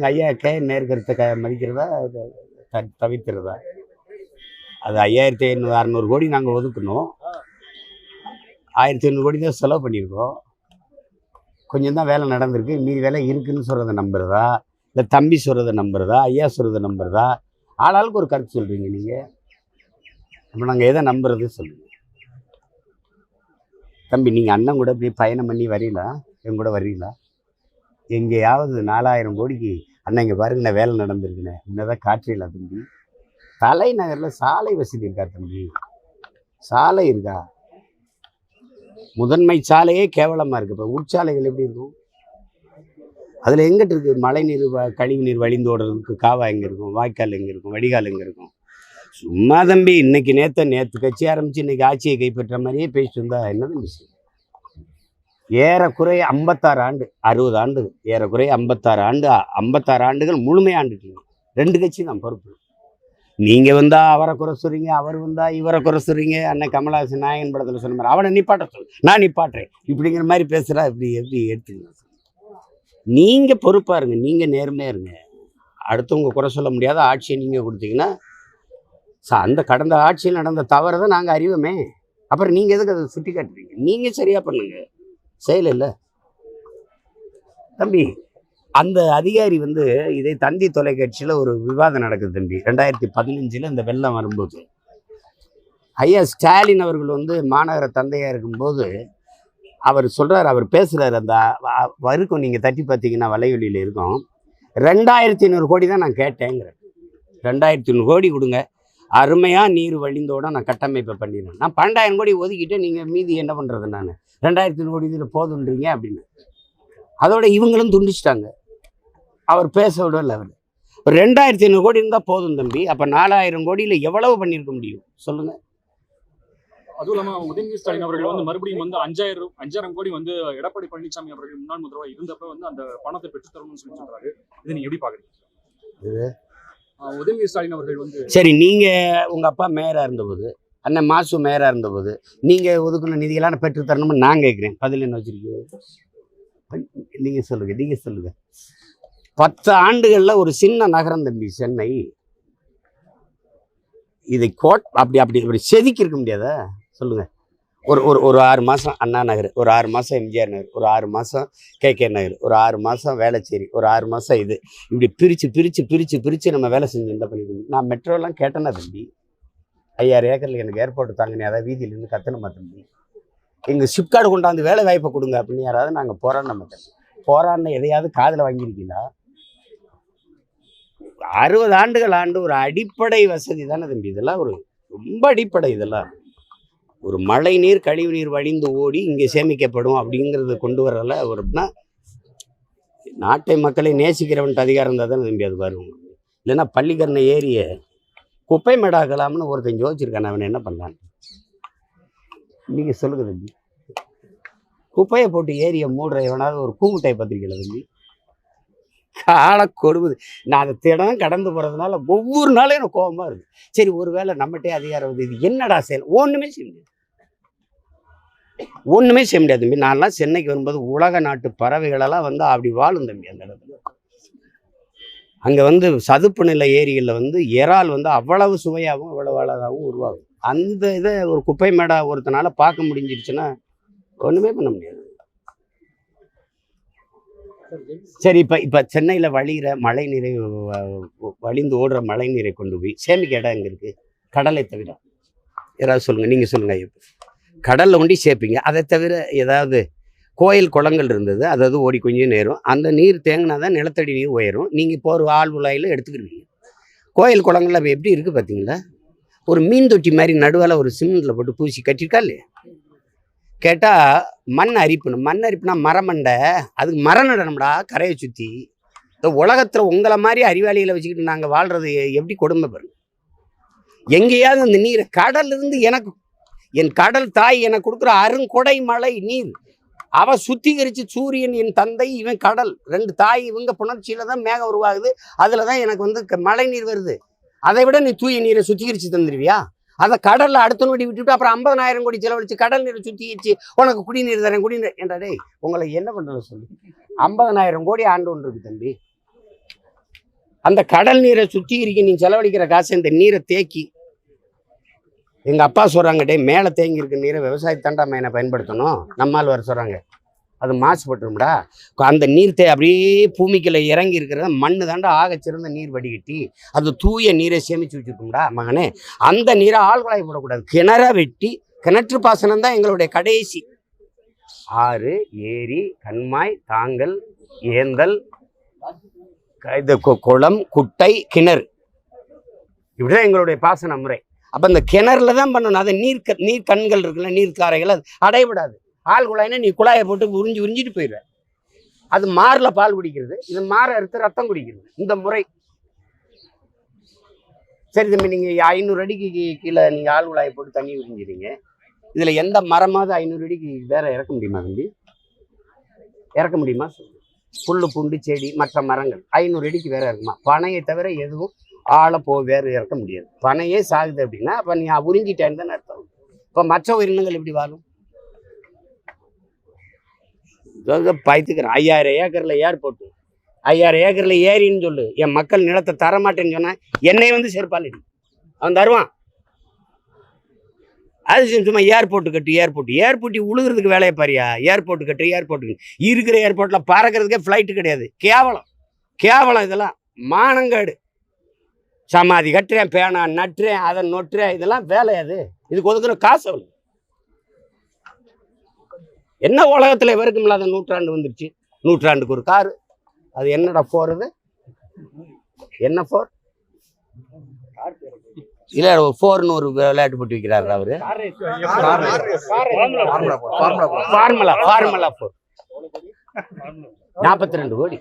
எங்கள் ஐயா நேர்கருத்தை மதிக்கிறதா தவிர்க்கிறதா? அது 5500 கோடி நாங்கள் ஒதுக்கணும். 1500 கோடி தான் செலவு பண்ணியிருக்கோம். கொஞ்சம் தான் வேலை நடந்திருக்கு. மீதி வேலை இருக்குன்னு சொல்கிறத நம்புறதா, இல்லை தம்பி சொல்கிறத நம்புறதா, ஐயா சொல்கிறத நம்புறதா? ஆளாளுக்கு ஒரு கருத்து சொல்கிறீங்க நீங்கள். அப்போ நாங்கள் எதை நம்புறது சொல்லுங்கள். தம்பி, நீங்கள் அண்ணன் கூட இப்படி பயணம் பண்ணி வரீங்களா? என் கூட வரீங்களா? எங்கேயாவது 4000 கோடிக்கு அண்ணன் இங்கே பாருங்கண்ணே வேலை நடந்திருக்குண்ணே இன்னதான் காற்றில்லை தம்பி. தலைநகரில் சாலை வசதி இருக்கா தம்பி? சாலை இருக்கா? முதன்மை சாலையே கேவலமாக இருக்குது. இப்போ உட்சாலைகள் எப்படி இருக்கும்? அதில் எங்கிட்டு இருக்குது மழை நீர், கழிவு நீர் வழிந்து ஓடுறதுக்கு? காவா எங்கே இருக்கும்? வாய்க்கால் எங்கே இருக்கும்? வடிகால் எங்கே இருக்கும்? சும்மா தம்பி, இன்னைக்கு நேற்று கட்சி ஆரம்பித்து இன்னைக்கு ஆட்சியை கைப்பற்ற மாதிரியே பேசிட்டு இருந்தா என்னது விஷயம்? ஏறக்குறைய 56 ஆண்டு, 60 ஆண்டு, ஏறக்குறைய 56 ஆண்டுகள் முழுமையாக ஆண்டுட்டீங்க. 2 கட்சி தான் பொறுப்பு. நீங்கள் வந்தால் அவரை குறை சொல்கிறீங்க, அவர் வந்தால் இவரை குறை சொல்கிறீங்க. அன்னைக்கு கமலஹாசன் நாயகன் படத்தில் சொன்ன மாதிரி அவனை நிப்பாட்ட சொல், நான் நிப்பாட்டுறேன் இப்படிங்கிற மாதிரி பேசுகிறா. இப்படி எப்படி எடுத்துக்கணும்? நீங்கள் பொறுப்பாக இருங்க, நீங்கள் நேர்மையாக இருங்க. அடுத்தவங்க குறை சொல்ல முடியாத ஆட்சியை நீங்கள் கொடுத்தீங்கன்னா அந்த கடந்த ஆட்சியில் நடந்த தவறை தான் நாங்கள் அறிவோமே. அப்புறம் நீங்கள் எதுக்கு அதை சுட்டி காட்டுறீங்க? நீங்கள் சரியாக பண்ணுங்க, செயல் இல்லை தம்பி. அந்த அதிகாரி இதை தந்தி தொலைக்காட்சியில் ஒரு விவாதம் நடக்குது தம்பி. 2015 இந்த வெள்ளம் வரும்போது ஐயா ஸ்டாலின் அவர்கள் மாநகர தந்தையாக இருக்கும்போது அவர் சொல்கிறார், அவர் பேசுகிறார். அந்த வரைக்கும் நீங்கள் தட்டி பார்த்தீங்கன்னா வலைவெளியில் இருக்கும். 2500 கோடி தான் நான் கேட்டேங்கிறேன். 2500 கோடி கொடுங்க, அருமையாக நீர் வழிந்தோட நான் கட்டமைப்பை பண்ணிடுறேன். நான் 12000 கோடி ஒதுக்கிட்டு நீங்கள் மீதி என்ன பண்ணுறது? நான் 2500 கோடி இதில் போதுன்றீங்க அப்படின்னு. அதோட இவங்களும் துண்டிச்சிட்டாங்க. அவர் பேச விடல. அவர் ஒரு 2500 கோடி இருந்தால் போதும் தம்பி. அப்போ 4000 கோடியில் எவ்வளவு பண்ணியிருக்க முடியும் சொல்லுங்கள்? அதுவும் இல்லாமல் உதயநிதி ஸ்டாலின் அவர்கள் மறுபடியும் 5000 கோடி எடப்பாடி பழனிசாமி அவர்கள் முன்னாள் முதல்வர் இருந்தப்ப அந்த பணத்தை பெற்றுத்தரணும்னு சொல்லி சொல்றாரு. இதை நீங்க எப்படி பாக்குறீங்க? உதயநிதி ஸ்டாலின் அவர்கள் சரி, நீங்க உங்க அப்பா மேயரா இருந்தபோது, அண்ணன் மாசு மேயரா இருந்தபோது நீங்க ஒதுக்குன நிதியெல்லாம் பெற்று தரணும்னு நான் கேட்கிறேன். பதில் என்ன வச்சிருக்கீங்க? நீங்க சொல்லுங்க. 10 ஆண்டுகள்ல ஒரு சின்ன நகரம் தம்பி சென்னை. இதை அப்படி செதுக்கி இருக்க முடியாதா சொல்லுங்க? ஒரு 6 மாதம் அண்ணா நகர், ஒரு 6 மாதம் எம்ஜிஆர் நகர், ஒரு 6 மாதம் கேகே நகர், ஒரு 6 மாதம் வேளச்சேரி, ஒரு 6 மாதம் இது, இப்படி பிரித்து நம்ம வேலை செஞ்சு என்ன பண்ணிக்கணும்? நான் மெட்ரோலாம் கேட்டேன்னா தம்பி, 5000 ஏக்கரில் எனக்கு ஏர்போர்ட் தாங்கினே, அதாவது வீதியில் இருந்து கத்தணுமா தம்பி? எங்கள் சிப்கார்டு கொண்டாந்து வேலை வாய்ப்பை கொடுங்க அப்படின்னு யாராவது நாங்கள் போராடின மாட்டோம். போராடின எதையாவது காதில் வாங்கியிருக்கீங்களா? 60 ஆண்டுகள் ஆண்டு ஒரு அடிப்படை வசதி தானே தம்பி. இதெல்லாம் ஒரு ரொம்ப அடிப்படை. இதெல்லாம் ஒரு மழை நீர், கழிவு நீர் வழிந்து ஓடி இங்கே சேமிக்கப்படும் அப்படிங்கிறது கொண்டு வரல. ஒருனா நாட்டை மக்களை நேசிக்கிறவன்ட்டு அதிகாரம் இருந்தால் தானே தம்பி அது வரும். இல்லைன்னா பள்ளிக்கரணை ஏரிய குப்பை மேடாக்கலாம்னு ஒருத்தன் யோசிச்சிருக்கான். அவன் என்ன பண்ணான்? நீங்கள் சொல்லுங்க தம்பி. குப்பையை போட்டு ஏரிய மூடுற எவனாவது ஒரு கூமுட்டை பத்திரிக்கையில் தம்பி காலை கொடுக்குது. நான் அந்த திடம் கடந்து போகிறதுனால ஒவ்வொரு நாளும் எனக்கு கோபமாக இருக்குது. சரி, ஒரு வேளை நம்மகிட்டே அதிகாரம் இது என்னடா செயல்? ஒன்றுமே செய்ய முடியாது தம்பி. நான்லாம் சென்னைக்கு வரும்போது உலக நாட்டு பறவைகளெல்லாம் அப்படி வாழும் தம்பி. அந்த இடத்துல அங்கே சதுப்பு நில ஏரிகளில் இறால் அவ்வளவு சுவையாகவும் அவ்வளவு அழகாகவும் உருவாகும். அந்த இதை ஒரு குப்பை மேடா ஒருத்தனால பார்க்க முடிஞ்சிருச்சுன்னா ஒன்றுமே பண்ண முடியாது. சரி, இப்போ சென்னையில் மழை நீரை வழிந்து ஓடுற மழை நீரை கொண்டு போய் சேமிக்க இடம் எங்கே இருக்குது? கடலை தவிர யாராவது சொல்லுங்கள். நீங்கள் சொல்லுங்கள். கடலில் கொண்டு சேர்ப்பீங்க. அதை தவிர ஏதாவது கோயில் குளங்கள் இருந்தது, அதாவது ஓடி கொஞ்சம் நேரம் அந்த நீர் தேங்கினா தான் நிலத்தடி நீர் உயரும். நீங்கள் இப்போ ஒரு ஆள் உலாயில் எடுத்துக்கிடுவீங்க. கோயில் குளங்கள்ல அப்போ எப்படி இருக்குது பார்த்தீங்களா? ஒரு மீன் தொட்டி மாதிரி நடுவில் ஒரு சிமெண்ட்டில் போட்டு பூசி கட்டியிருக்கா இல்லையா? கேட்டால் மண் அரிப்புனா மரமண்டை. அதுக்கு மரம் நடனம்டா கரையை சுற்றி. இந்த உலகத்தில் உங்களை மாதிரி அறிவாளிகளை வச்சுக்கிட்டு நாங்கள் வாழ்கிறது எப்படி கொடுமை பாருங்க. எங்கேயாவது அந்த நீரை கடலிருந்து என் கடல் தாய் எனக்கு கொடுக்குற அருங்கொடை மழை நீர் அவ சுத்திகரித்து சூரியன் என் தந்தை, இவன் கடல், 2 தாய் இவங்க புணர்ச்சியில தான் மேகம் உருவாகுது. அதில் தான் எனக்கு மழை நீர் வருது. அதை விட நீ தூய நீரை சுத்திகரித்து தந்துடுவியா? அதை கடலில் அடுத்த நோடி விட்டுவிட்டு அப்புறம் 50000 கோடி செலவழிச்சு கடல் நீரை சுத்திகரிச்சு உனக்கு குடிநீர் தரேன் குடிநீர் என்றாடே உங்களை என்ன பண்ணுறது சொல்லி? 50000 கோடி ஆண்டு ஒன்று இருக்கு தம்பி. அந்த கடல் நீரை சுத்திகரிக்க நீ செலவழிக்கிற காசு இந்த நீரை தேக்கி, எங்க அப்பா சொல்றாங்க, டே மேலே தேங்கி இருக்க நீரை விவசாயத்தாண்டா மேனை பயன்படுத்தணும், நம்மால் வர சொல்றாங்க, அது மாசுபட்டுரும்டா. அந்த நீர் அப்படியே பூமிக்குள்ள இறங்கி இருக்கிறத மண்ணு தாண்டா ஆகச்சிறந்த நீர் வடிகட்டி அது தூய நீரை சேமிச்சு வச்சுருக்கோம்டா மகனே. அந்த நீரை ஆழ்குழாய் போடக்கூடாது, கிணற வெட்டி, கிணற்று பாசனம் தான் எங்களுடைய கடைசி. ஆறு, ஏரி, கண்மாய், தாங்கல், ஏந்தல், இது குளம், குட்டை, கிணறு, இப்படிதான் எங்களுடைய பாசன முறை. அப்ப இந்த கிணறுல தான் பண்ணணும். அதை நீர் கண்கள் இருக்குல்ல, நீர் காரைகள், அது அடையப்படாது. ஆள் குழாய்னா நீ குழாயை போட்டு உறிஞ்சிட்டு போயிடுற. அது மாறில் பால் குடிக்கிறது, இது மாற அறுத்து ரத்தம் குடிக்கிறது, இந்த முறை. சரி தம்பி, நீங்க 500 அடிக்கு கீழே நீங்க ஆள் குழாயை போட்டு தண்ணி உறிஞ்சிறீங்க, இதுல எந்த மரமாவது 500 அடிக்கு வேற இறக்க முடியுமா தம்பி? இறக்க முடியுமா? புல்லு பூண்டு செடி மற்ற மரங்கள் 500 அடிக்கு வேற இருக்குமா? பனையை தவிர எதுவும் ஆளை வேற இறக்க முடியாது. பனையே சாகுது அப்படின்னா அப்ப நீ உறிஞ்சிட்டேன்னு தானே அர்த்தம். இப்ப மற்ற உயிரினங்கள் எப்படி வாழும்? பயத்துக்கிறேன். 5000 ஏக்கர்ல ஏர்போர்ட், 5000 ஏக்கர்ல ஏரின்னு சொல்லு, என் மக்கள் நிலத்தை தரமாட்டேன்னு சொன்னா என்னை வந்து செருப்பாலடி அவன் தருவான். அது சும்மா ஏர்போர்ட்டு கட்டு, ஏர்போர்ட்டு உழுகிறதுக்கு வேலையை பாரியா? ஏர்போர்ட்டு கட்டு, ஏர்போர்ட்டுக்கு இருக்கிற ஏர்போர்ட்டில் பறக்கிறதுக்கே ஃப்ளைட்டு கிடையாது. கேவலம் இதெல்லாம் மானங்காடு. சமாதி கட்டுறேன், பேனா நட்டுறேன், அதை நொட்டுறேன், இதெல்லாம் வேலை. அது இதுக்கு ஒதுக்குற காசு அவ்வளோ. என்ன உலகத்தில் வரைக்கும் இல்லாத நூற்றாண்டு வந்துருச்சு. நூற்றாண்டுக்கு ஒரு காரு, அது என்னடா போறது? என்ன போர் இல்ல, போர்னு ஒரு விளையாட்டு போட்டு வைக்கிறாரு அவரு. ஃபார்முலா 4 42 கோடி.